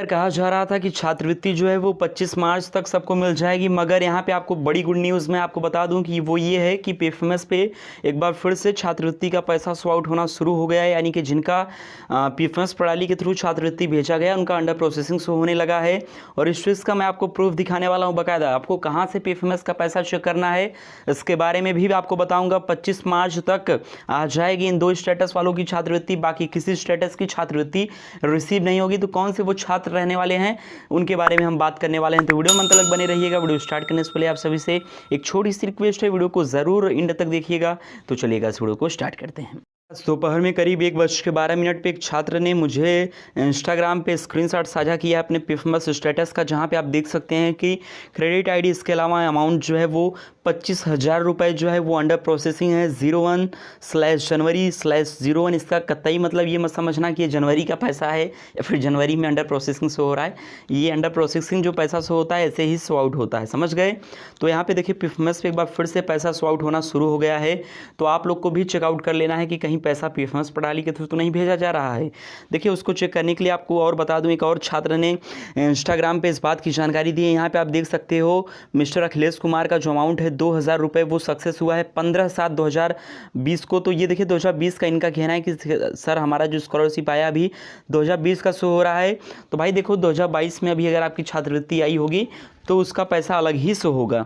कहा जा रहा था कि छात्रवृत्ति जो है वो 25 मार्च तक सबको मिल जाएगी, मगर यहाँ पे आपको बड़ी गुड न्यूज़ मैं आपको बता दूं कि वो ये है कि पीएफएमएस पे एक बार फिर से छात्रवृत्ति का पैसा सो आउट होना शुरू हो गया है। यानी कि जिनका पीएफएमएस प्रणाली के थ्रू छात्रवृत्ति भेजा गया उनका अंडर प्रोसेसिंग शो होने लगा है। और इस चीज़ का मैं आपको प्रूफ दिखाने वाला हूँ बाकायदा। आपको कहाँ से पीएफएमएस का पैसा चेक करना है इसके बारे में भी आपको बताऊँगा। 25 मार्च तक आ जाएगी इन 2 स्टेटस वालों की छात्रवृत्ति, बाकी किसी स्टेटस की छात्रवृत्ति रिसीव नहीं होगी। तो कौन से वो छात्र रहने वाले हैं उनके बारे में हम बात करने वाले हैं। तो वीडियो में अंत तक बने रहिएगा। वीडियो स्टार्ट करने से पहले आप सभी से एक छोटी सी रिक्वेस्ट है, वीडियो को ज़रूर एंड तक देखिएगा। तो चलिएगा इस वीडियो को स्टार्ट करते हैं। दोपहर में करीब 1:12 पे एक छात्र ने मुझे इंस्टाग्राम पे स्क्रीनशॉट साझा किया अपने पीएफएमएस स्टेटस का, जहां पे आप देख सकते हैं कि क्रेडिट आईडी इसके अलावा अमाउंट जो है वो 25,000 रुपये जो है वो अंडर प्रोसेसिंग है। 01/जनवरी/01। इसका कतई मतलब ये मत समझना कि ये जनवरी का पैसा है या फिर जनवरी में अंडर प्रोसेसिंग शो हो रहा है। ये अंडर प्रोसेसिंग जो पैसा शो होता है ऐसे ही शो आउट होता है, समझ गए। तो यहाँ पे देखिए पीएफएमएस पे एक बार फिर से पैसा शो आउट होना शुरू हो गया है। तो आप लोग को भी चेकआउट कर लेना है कि कहीं पैसा पीएफएमएस प्रणाली के थ्रू तो नहीं भेजा जा रहा है। देखिए उसको चेक करने के लिए आपको और बता दूं, एक और छात्र ने इंस्टाग्राम पे इस बात की जानकारी दी है। यहाँ पे आप देख सकते हो मिस्टर अखिलेश कुमार का जो अमाउंट है 2,000 रुपये वो सक्सेस हुआ है 15/7/2020 को। तो ये देखिए 2020 का इनका कहना है कि सर हमारा जो स्कॉलरशिप आया अभी 2020 का शो हो रहा है। तो भाई देखो 2022 में अभी अगर आपकी छात्रवृत्ति आई होगी तो उसका पैसा अलग ही शो होगा।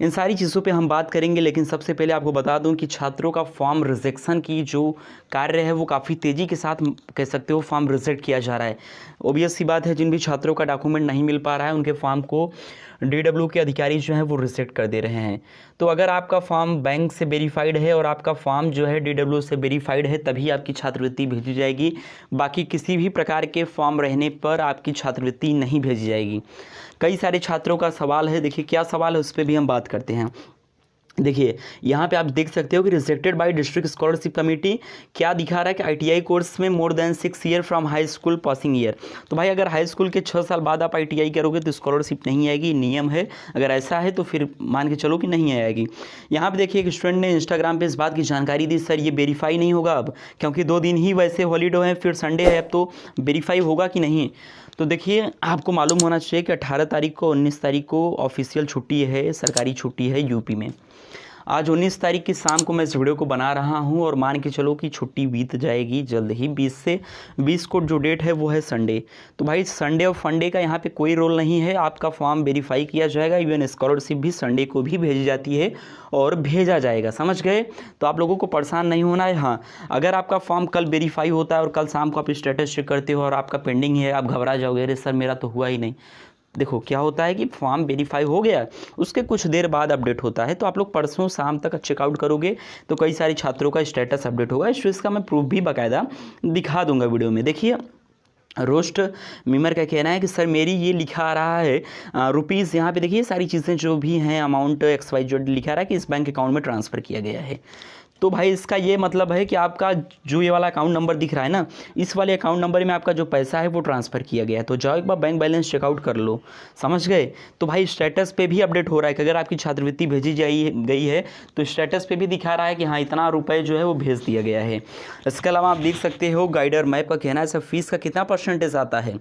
इन सारी चीज़ों पे हम बात करेंगे, लेकिन सबसे पहले आपको बता दूं कि छात्रों का फॉर्म रिजेक्शन की जो कार्य है वो काफ़ी तेज़ी के साथ कह सकते हो फॉर्म रिजेक्ट किया जा रहा है। ऑब्वियस सी बात है, जिन भी छात्रों का डॉक्यूमेंट नहीं मिल पा रहा है उनके फॉर्म को डीडब्ल्यू के अधिकारी जो हैं वो रिजेक्ट कर दे रहे हैं। तो अगर आपका फॉर्म बैंक से वेरीफाइड है और आपका फॉर्म जो है डीडब्ल्यू से वेरीफाइड है तभी आपकी छात्रवृत्ति भेजी जाएगी। बाकी किसी भी प्रकार के फॉर्म रहने पर आपकी छात्रवृत्ति नहीं भेजी जाएगी। कई सारे छात्रों का सवाल है, देखिए क्या सवाल है उस पर भी हम बात करते हैं। देखिए यहाँ पे आप देख सकते हो कि rejected by district scholarship committee क्या दिखा रहा है कि आईटीआई कोर्स में more than 6 year from high school passing year. तो भाई अगर हाई स्कूल के 6 साल बाद आप आईटीआई करोगे तो स्कॉलरशिप नहीं आएगी, नियम है। अगर ऐसा है तो फिर मान के चलो कि नहीं आएगी। यहाँ पे देखिए एक स्टूडेंट ने इंस्टाग्राम पे इस बात की जानकारी दी, सर ये वेरीफाई नहीं होगा अब, क्योंकि 2 दिन ही वैसे हॉलीडे है, फिर संडे है, अब तो वेरीफाई होगा कि नहीं। तो देखिए आपको मालूम होना चाहिए कि 18 तारीख को 19 तारीख को ऑफिशियल छुट्टी है, सरकारी छुट्टी है यूपी में। आज 19 तारीख की शाम को मैं इस वीडियो को बना रहा हूं और मान के चलो कि छुट्टी बीत जाएगी जल्द ही। 20 को जो डेट है वो है संडे। तो भाई संडे और फंडे का यहाँ पे कोई रोल नहीं है, आपका फॉर्म वेरीफाई किया जाएगा। इवन स्कॉलरशिप भी संडे को भी भेजी जाती है और भेजा जाएगा, समझ गए। तो आप लोगों को परेशान नहीं होना है। हाँ, अगर आपका फॉर्म कल वेरीफाई होता है और कल शाम को आप स्टेटस चेक करते हो और आपका पेंडिंग है, आप घबरा जाओगे, अरे सर मेरा तो हुआ ही नहीं। देखो क्या होता है कि फॉर्म वेरीफाई हो गया, उसके कुछ देर बाद अपडेट होता है। तो आप लोग परसों शाम तक चेकआउट करोगे तो कई सारे छात्रों का स्टेटस अपडेट होगा। इस चीज़ का मैं प्रूफ भी बाकायदा दिखा दूंगा वीडियो में। देखिए रोस्ट मीमर का कहना है कि सर मेरी ये लिखा आ रहा है रुपीज़, यहाँ पे देखिए सारी चीज़ें जो भी हैं अमाउंट XYZ लिखा रहा है कि इस बैंक अकाउंट में ट्रांसफ़र किया गया है। तो भाई इसका ये मतलब है कि आपका जो ये वाला अकाउंट नंबर दिख रहा है ना, इस वाले अकाउंट नंबर में आपका जो पैसा है वो ट्रांसफ़र किया गया है। तो जाओ एक बार बैंक बैलेंस चेकआउट कर लो, समझ गए। तो भाई स्टेटस पे भी अपडेट हो रहा है कि अगर आपकी छात्रवृत्ति भेजी गई है तो स्टेटस पे भी दिखा रहा है कि हाँ इतना रुपये जो है वो भेज दिया गया है। इसके अलावा आप देख सकते हो गाइडर मैप का कहना है सर फीस का कितना परसेंटेज आता है,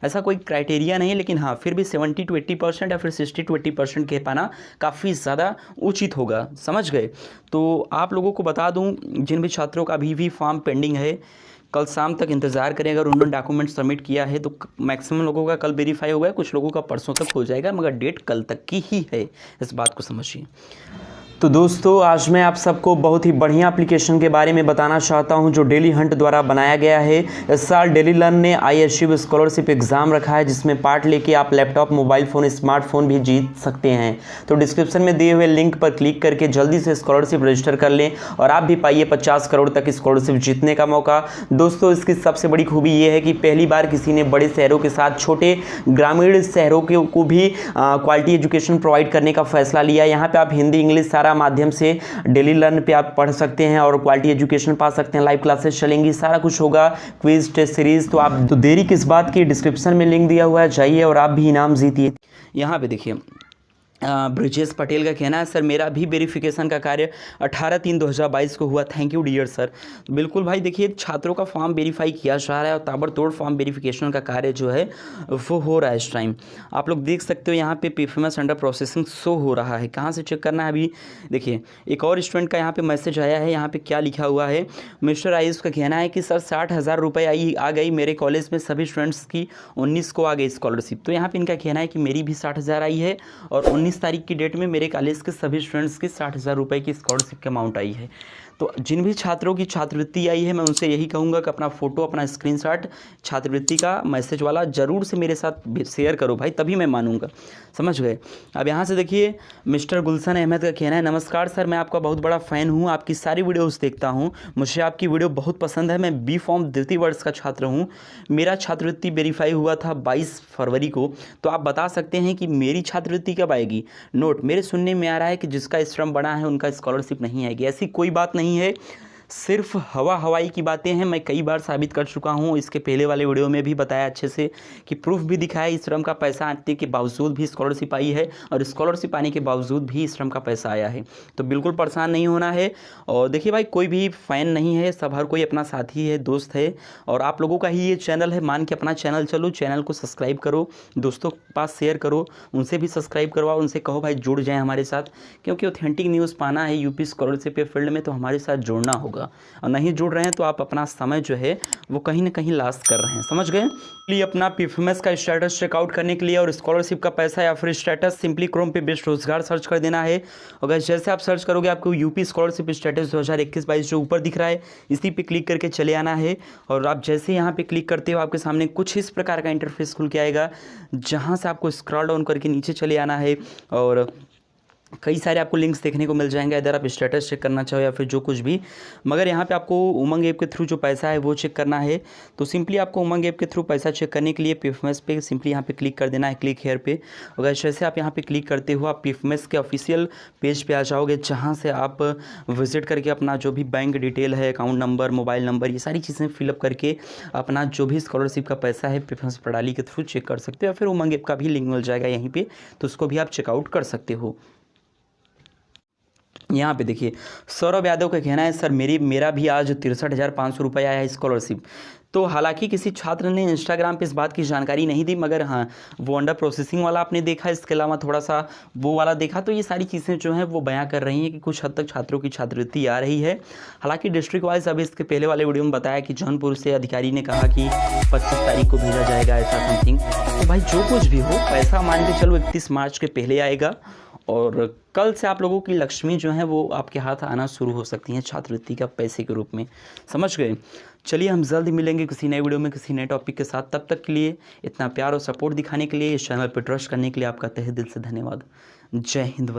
ऐसा कोई क्राइटेरिया नहीं है, लेकिन हाँ फिर भी 70 to 80% या फिर 60 to 80% कह पाना काफ़ी ज़्यादा उचित होगा, समझ गए। तो आप लोगों को बता दूं जिन भी छात्रों का अभी भी फॉर्म पेंडिंग है कल शाम तक इंतज़ार करें। अगर उन्होंने डॉक्यूमेंट सबमिट किया है तो मैक्सिमम लोगों का कल वेरीफाई होगा, कुछ लोगों का परसों तक हो जाएगा, मगर डेट कल तक की ही है, इस बात को समझिए। तो दोस्तों आज मैं आप सबको बहुत ही बढ़िया एप्लीकेशन के बारे में बताना चाहता हूं जो डेली हंट द्वारा बनाया गया है। इस साल डेली लर्न ने ISU स्कॉलरशिप एग्ज़ाम रखा है जिसमें पार्ट लेके आप लैपटॉप, मोबाइल फ़ोन, स्मार्टफोन भी जीत सकते हैं। तो डिस्क्रिप्शन में दिए हुए लिंक पर क्लिक करके जल्दी से स्कॉलरशिप रजिस्टर कर लें और आप भी पाइए 50 करोड़ तक स्कॉलरशिप जीतने का मौका। दोस्तों इसकी सबसे बड़ी खूबी ये है कि पहली बार किसी ने बड़े शहरों के साथ छोटे ग्रामीण शहरों को भी क्वालिटी एजुकेशन प्रोवाइड करने का फैसला लिया। यहाँ पर आप हिंदी, इंग्लिश सारा माध्यम से डेली लर्न पे आप पढ़ सकते हैं और क्वालिटी एजुकेशन पा सकते हैं। लाइव क्लासेस चलेंगी, सारा कुछ होगा, क्विज, टेस्ट सीरीज। तो आप तो देरी किस बात की, डिस्क्रिप्शन में लिंक दिया हुआ है, जाइए और आप भी इनाम जीतिए। यहाँ पे देखिए ब्रिजेश पटेल का कहना है, सर मेरा भी वेरिफिकेशन का कार्य 18/3/2022 को हुआ, थैंक यू डियर सर। बिल्कुल भाई, देखिए छात्रों का फॉर्म वेरीफाई किया जा रहा है और ताबड़तोड़ फॉर्म वेरिफिकेशन का कार्य जो है वो हो रहा है इस टाइम। आप लोग देख सकते हो यहाँ पे पीएफएमएस अंडर प्रोसेसिंग शो हो रहा है। कहाँ से चेक करना है अभी देखिए, एक और स्टूडेंट का यहाँ पे मैसेज आया है। यहाँ पे क्या लिखा हुआ है, मिस्टर आयुष का कहना है कि सर 60,000 रुपये आ गई मेरे कॉलेज में, सभी स्टूडेंट्स की 19 को आ गई स्कॉलरशिप। तो यहाँ पे इनका कहना है कि मेरी भी 60,000 आई है और 19 तारीख की डेट में मेरे कॉलेज के सभी स्टूडेंट्स की 60,000 रुपये की स्कॉलरशिप की अमाउंट आई है। तो जिन भी छात्रों की छात्रवृत्ति आई है मैं उनसे यही कहूँगा कि अपना फ़ोटो, अपना स्क्रीनशॉट छात्रवृत्ति का मैसेज वाला ज़रूर से मेरे साथ शेयर करो भाई, तभी मैं मानूंगा, समझ गए। अब यहाँ से देखिए, मिस्टर गुलशन अहमद का कहना है, नमस्कार सर, मैं आपका बहुत बड़ा फ़ैन हूँ, आपकी सारी वीडियोस देखता हूँ, मुझे आपकी वीडियो बहुत पसंद है। मैं बी फॉर्म द्वितीय वर्ष का छात्र हूँ, मेरा छात्रवृत्ति वेरीफाई हुआ था 22 फरवरी को। तो आप बता सकते हैं कि मेरी छात्रवृत्ति कब आएगी? नोट, मेरे सुनने में आ रहा है कि जिसका श्रम बड़ा है उनका स्कॉलरशिप नहीं आएगी। ऐसी कोई बात नहीं है, सिर्फ हवाई की बातें हैं। मैं कई बार साबित कर चुका हूं, इसके पहले वाले वीडियो में भी बताया अच्छे से कि प्रूफ भी दिखाया, इस श्रम का पैसा आने के बावजूद भी स्कॉलरशिप आई है और स्कॉलरशिप आने के बावजूद भी इस श्रम का पैसा आया है। तो बिल्कुल परेशान नहीं होना है। और देखिए भाई, कोई भी फ़ैन नहीं है, सब हर कोई अपना साथी है, दोस्त है, और आप लोगों का ही ये चैनल है, मान के अपना चैनल चलो, चैनल को सब्सक्राइब करो, दोस्तों के पास शेयर करो, उनसे भी सब्सक्राइब करवाओ, उनसे कहो भाई जुड़ जाएँ हमारे साथ, क्योंकि ऑथेंटिक न्यूज़ पाना है यूपी स्कॉलरशिप के फील्ड में तो हमारे साथ जुड़ना होगा। और नहीं जुड़ रहे हैं तो आप अपना समय जो है वो कहीं ना कहीं लॉस कर रहे हैं, समझ गए। लिए अपना पीएफएमएस का स्टेटस चेकआउट करने के लिए और स्कॉलरशिप का पैसा या फिर स्टेटस सिंपली क्रोम पे बेस्ट रोजगार सर्च कर देना है। अगर जैसे आप सर्च करोगे आपको यूपी स्कॉलरशिप स्टेटस 2021-22 जो ऊपर दिख रहा है, इसी पे क्लिक करके चले आना है। और आप जैसे यहाँ पे क्लिक करते हो आपके सामने कुछ इस प्रकार का इंटरफेस खुल के आएगा, जहाँ से आपको स्क्रॉल डाउन करके नीचे चले आना है और कई सारे आपको लिंक्स देखने को मिल जाएंगे, इधर आप स्टेटस चेक करना चाहो या फिर जो कुछ भी। मगर यहाँ पे आपको उमंग ऐप के थ्रू जो पैसा है वो चेक करना है। तो सिंपली आपको उमंग ऐप के थ्रू पैसा चेक करने के लिए पीएफएमएस पे सिंपली यहाँ पे क्लिक कर देना है, क्लिक हेयर पे। अगर जैसे आप यहाँ पे क्लिक करते हो आप पीएफएमएस के ऑफिशियल पेज पे आ जाओगे, जहाँ से आप विजिट करके अपना जो भी बैंक डिटेल है, अकाउंट नंबर, मोबाइल नंबर, ये सारी चीज़ें फिलअप करके अपना जो भी स्कॉलरशिप का पैसा है पीएफएमएस प्रणाली के थ्रू चेक कर सकते हो। या फिर उमंग ऐप का भी लिंक मिल जाएगा यहीं पर, तो उसको भी आप चेकआउट कर सकते हो। यहाँ पे देखिए, सौरभ यादव का कहना है, सर मेरा भी आज 63,500 रुपये आया है स्कॉलरशिप। तो हालांकि किसी छात्र ने इंस्टाग्राम पे इस बात की जानकारी नहीं दी, मगर हाँ वो अंडर प्रोसेसिंग वाला आपने देखा, इसके अलावा थोड़ा सा वो वाला देखा। तो ये सारी चीज़ें जो हैं वो बयां कर रही हैं कि कुछ हद तक छात्रों की छात्रवृत्ति आ रही है। हालांकि डिस्ट्रिक्ट वाइज अभी इसके पहले वाले वीडियो में बताया कि जौनपुर से अधिकारी ने कहा कि 25 तारीख को भेजा जाएगा, ऐसा समथिंग। तो भाई जो कुछ भी हो, पैसा मान के चलो 31 मार्च के पहले आएगा और कल से आप लोगों की लक्ष्मी जो है वो आपके हाथ आना शुरू हो सकती हैं छात्रवृत्ति का पैसे के रूप में, समझ गए। चलिए हम जल्द मिलेंगे किसी नए वीडियो में किसी नए टॉपिक के साथ। तब तक के लिए इतना प्यार और सपोर्ट दिखाने के लिए, इस चैनल पर ट्रस्ट करने के लिए आपका तहे दिल से धन्यवाद। जय हिंद।